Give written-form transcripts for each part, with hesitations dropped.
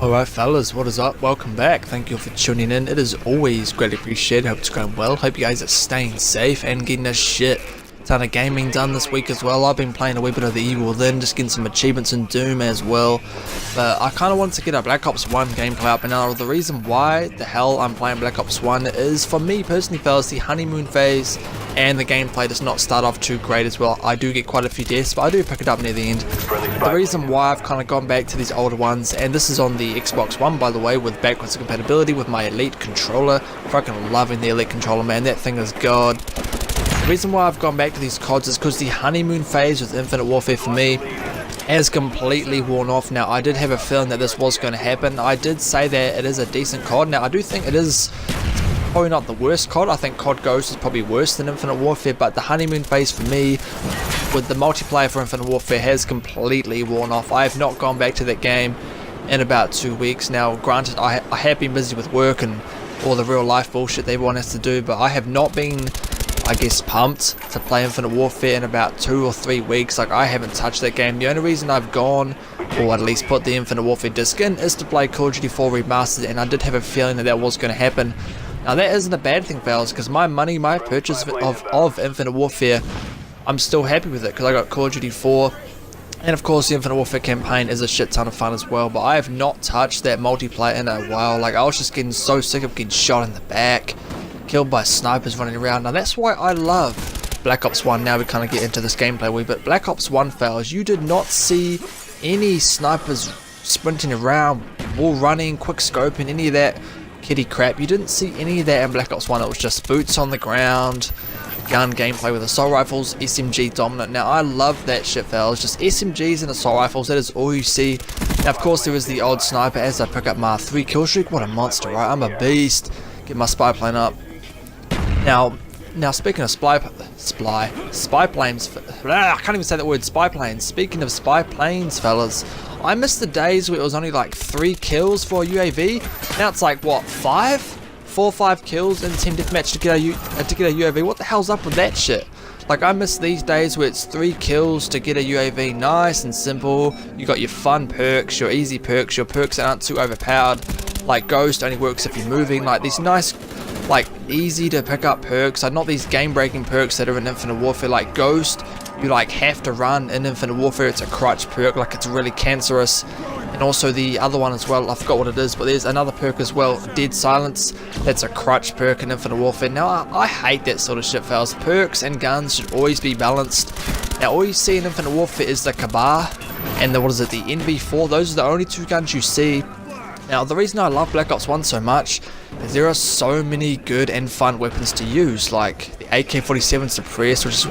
Alright fellas, what is up? Welcome back. Thank you for tuning in. It is always greatly appreciated. Hope it's going well. Hope you guys are staying safe and getting a shit ton of gaming done this week as well. I've been playing a wee bit of the Evil Within, just getting some achievements in Doom as well. But I kind of wanted to get a Black Ops 1 gameplay up, and now the reason why the hell I'm playing Black Ops 1 is, for me personally fellas, the honeymoon phase and the gameplay does not start off too great as well. I do get quite a few deaths, but I do pick it up near the end. The reason why I've kind of gone back to these older ones, and this is on the Xbox One by the way, with backwards compatibility with my Elite controller. Fucking loving the Elite controller, man. That thing is god. The reason why I've gone back to these CODs is because the honeymoon phase with Infinite Warfare for me has completely worn off. Now, I did have a feeling that this was going to happen. I did say that it is a decent COD. Now, I do think it is probably not the worst COD. I think COD Ghost is probably worse than Infinite Warfare, but the honeymoon phase for me with the multiplayer for Infinite Warfare has completely worn off. I have not gone back to that game in about 2 weeks. Now, granted, I have been busy with work and all the real life bullshit they want us to do, but I have not been, I guess, pumped to play Infinite Warfare in about 2 or 3 weeks. Like, I haven't touched that game. The only reason I've gone, or at least put the Infinite Warfare disc in, is to play Call of Duty 4 Remastered, and I did have a feeling that that was going to happen. Now, that isn't a bad thing, fellas, because my purchase of Infinite Warfare, I'm still happy with it, because I got Call of Duty 4, and of course the Infinite Warfare campaign is a shit ton of fun as well, but I have not touched that multiplayer in a while. Like, I was just getting so sick of getting shot in the back, killed by snipers running around. Now that's why I love Black Ops 1. Now we kind of get into this gameplay a wee bit. Black Ops 1 fellas, you did not see any snipers sprinting around, wall running, quick scoping, any of that kitty crap. You didn't see any of that in Black Ops 1. It was just boots on the ground, gun gameplay with assault rifles, SMG dominant. Now I love that shit fellas, just SMGs and assault rifles, that is all you see. Now of course there is the odd sniper as I pick up my 3 kill streak. What a monster, right? I'm a beast. Get my spy plane up. Now speaking of spy planes, I can't even say that word, spy planes. Speaking of spy planes, fellas, I miss the days where it was only like 3 kills for a UAV. Now it's like, what, 4 or 5 kills in team deathmatch to get a UAV. What the hell's up with that shit? Like, I miss these days where it's 3 kills to get a UAV. Nice and simple. You got your fun perks, your easy perks, your perks that aren't too overpowered. Like Ghost only works if you're moving. Like these nice, like easy to pick up perks. Like not these game breaking perks that are in Infinite Warfare. Like Ghost, you like have to run in Infinite Warfare. It's a crutch perk. Like it's really cancerous. And also the other one as well, I forgot what it is, but there's another perk as well, Dead Silence. That's a crutch perk in Infinite Warfare. Now I hate that sort of shit, fellas. Perks and guns should always be balanced. Now all you see in Infinite Warfare is the Kabar and the, what is it, the NV4. Those are the only 2 guns you see. Now the reason I love Black Ops 1 so much is there are so many good and fun weapons to use, like the AK-47 Suppress, which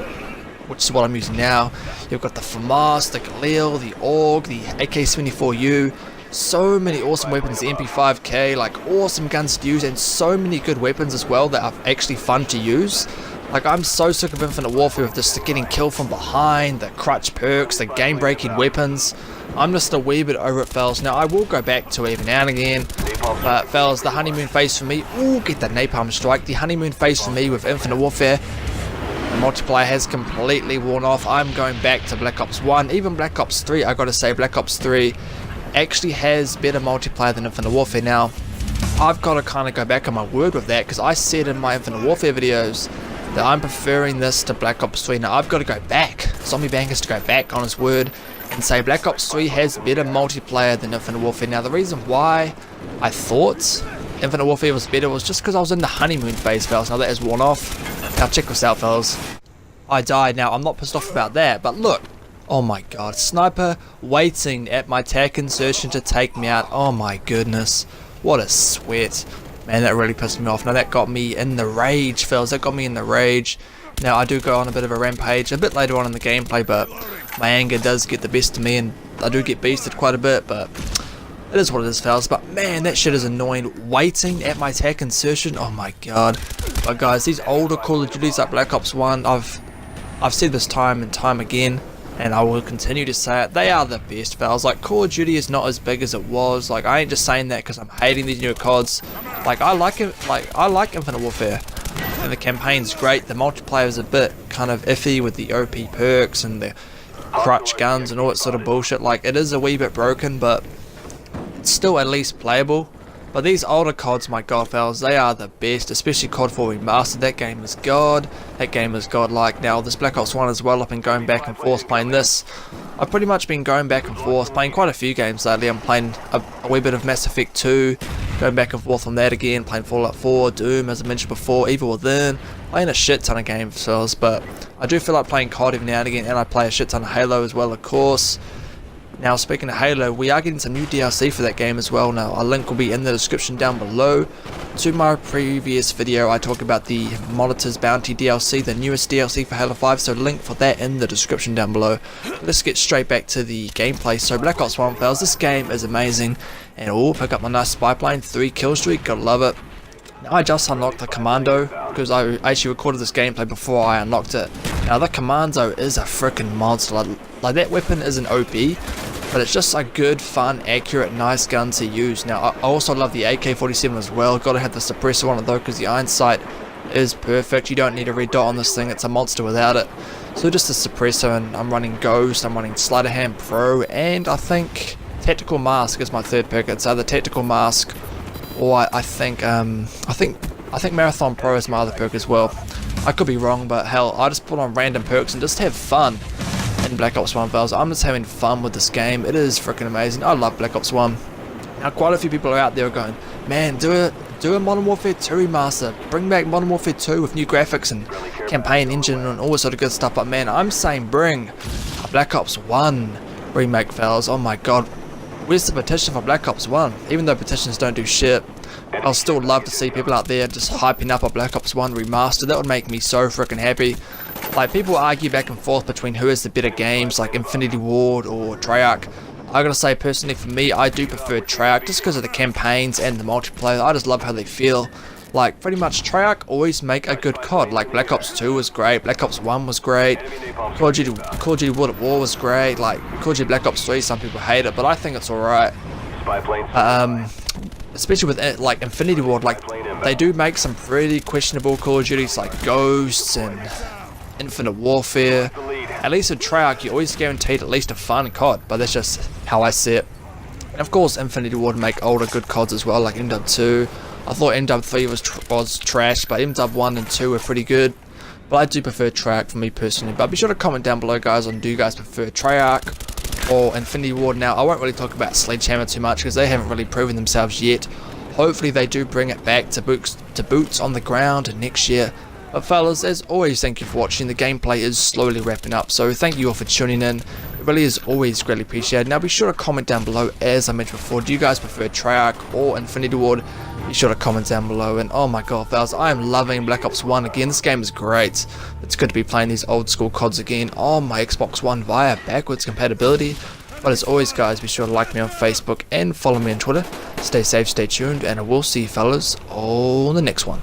is what I'm using now. You've got the FAMAS, the Galil, the AUG, the AK-74U, so many awesome weapons, the MP5K, like awesome guns to use, and so many good weapons as well that are actually fun to use. Like, I'm so sick of Infinite Warfare with just getting killed from behind, the crutch perks, the game breaking weapons. I'm just a wee bit over it, fellas. Now I will go back to it every now and again, but fellas, the honeymoon phase for me, ooh, get that napalm strike. The honeymoon phase for me with Infinite Warfare, the multiplayer has completely worn off. I'm going back to Black Ops 1, even Black Ops 3. I gotta say, Black Ops 3 actually has better multiplayer than Infinite Warfare. Now, I've got to kind of go back on my word with that, because I said in my Infinite Warfare videos that I'm preferring this to Black Ops 3. Now, I've got to go back. Zombie Bank has to go back on his word and say Black Ops 3 has better multiplayer than Infinite Warfare. Now, the reason why I thought Infinite Warfare was better was just because I was in the honeymoon phase, fellas. Now that has worn off. Now check this out, fellas. I died. Now I'm not pissed off about that, but look. Oh my god. Sniper waiting at my tac insertion to take me out. Oh my goodness. What a sweat. Man, that really pissed me off. Now that got me in the rage, fellas. That got me in the rage. Now I do go on a bit of a rampage a bit later on in the gameplay, but my anger does get the best of me and I do get beasted quite a bit, but it is what it is, fellas. But man, that shit is annoying. Waiting at my tac insertion. Oh my god. But guys, these older Call of Duties like Black Ops 1, I've said this time and time again, and I will continue to say it, they are the best, fellas. Like, Call of Duty is not as big as it was. Like, I ain't just saying that because I'm hating these new CODs. Like, I like it. Like, I like Infinite Warfare, and the campaign's great. The multiplayer is a bit kind of iffy with the OP perks and the crutch guns and all that sort of bullshit. Like, it is a wee bit broken, but still at least playable. But these older CODs, my god fellas, they are the best, especially COD 4 Remastered. That game is god, that game is godlike. Now this Black Ops 1 as well, I've been going back and forth playing this. I've pretty much been going back and forth, playing quite a few games lately. I'm playing a wee bit of Mass Effect 2, going back and forth on that again, playing Fallout 4, Doom as I mentioned before, Evil Within, playing a shit ton of games fellas, but I do feel like playing COD every now and again, and I play a shit ton of Halo as well, of course. Now speaking of Halo, we are getting some new DLC for that game as well now. A link will be in the description down below. To my previous video I talk about the Monitor's Bounty DLC, the newest DLC for Halo 5, so link for that in the description down below. Let's get straight back to the gameplay. So Black Ops 1 fellas, this game is amazing, and oh, pick up my nice spy plane, 3 kill streak, gotta love it. Now I just unlocked the Commando, because I actually recorded this gameplay before I unlocked it. Now the Commando is a freaking monster, like that weapon isn't OP, but it's just a good, fun, accurate, nice gun to use. Now I also love the AK-47 as well, gotta have the suppressor on it though, because the iron sight is perfect. You don't need a red dot on this thing, it's a monster without it. So just a suppressor, and I'm running Ghost, I'm running Sleight of Hand Pro, and I think Tactical Mask is my third pick. It's either Tactical Mask, or I think Marathon Pro is my other perk as well. I could be wrong, but hell, I just put on random perks and just have fun in Black Ops 1 fellas. I'm just having fun with this game. It is freaking amazing. I love Black Ops 1. Now quite a few people are out there going, man, do a Modern Warfare 2 remaster. Bring back Modern Warfare 2 with new graphics and campaign engine and all this sort of good stuff. But man, I'm saying bring a Black Ops 1 remake fellas. Oh my god. Where's the petition for Black Ops 1? Even though petitions don't do shit, I'll still love to see people out there just hyping up a Black Ops 1 remaster. That would make me so freaking happy. Like, people argue back and forth between who has the better games, like Infinity Ward or Treyarch. I gotta say, personally for me, I do prefer Treyarch just because of the campaigns and the multiplayer. I just love how they feel. Like, pretty much Treyarch always make a good COD. Like, Black Ops 2 was great, Black Ops 1 was great, Call of Duty World at War was great, like, Call of Duty Black Ops 3, some people hate it, but I think it's alright. Especially with, like, Infinity Ward, like, they do make some pretty questionable Call of Duties, like Ghosts and Infinite Warfare. At least with Treyarch, you're always guaranteed at least a fun COD, but that's just how I see it. And of course, Infinity Ward make older good CODs as well, like MW 2. I thought MW 3 was trash, but MW 1 and 2 were pretty good. But I do prefer Treyarch for me personally. But be sure to comment down below, guys, on do you guys prefer Treyarch or Infinity Ward. Now, I won't really talk about Sledgehammer too much because they haven't really proven themselves yet. Hopefully they do bring it back to boots on the ground next year. But fellas, as always, thank you for watching. The gameplay is slowly wrapping up, so thank you all for tuning in. It really is always greatly appreciated. Now be sure to comment down below, as I mentioned before, do you guys prefer Treyarch or Infinity Ward? Be sure to comment down below. And oh my god fellas, I am loving Black Ops 1 again. This game is great. It's good to be playing these old school CODs again on my Xbox One via backwards compatibility. But as always guys, be sure to like me on Facebook and follow me on Twitter. Stay safe, stay tuned, and I will see you fellas on the next one.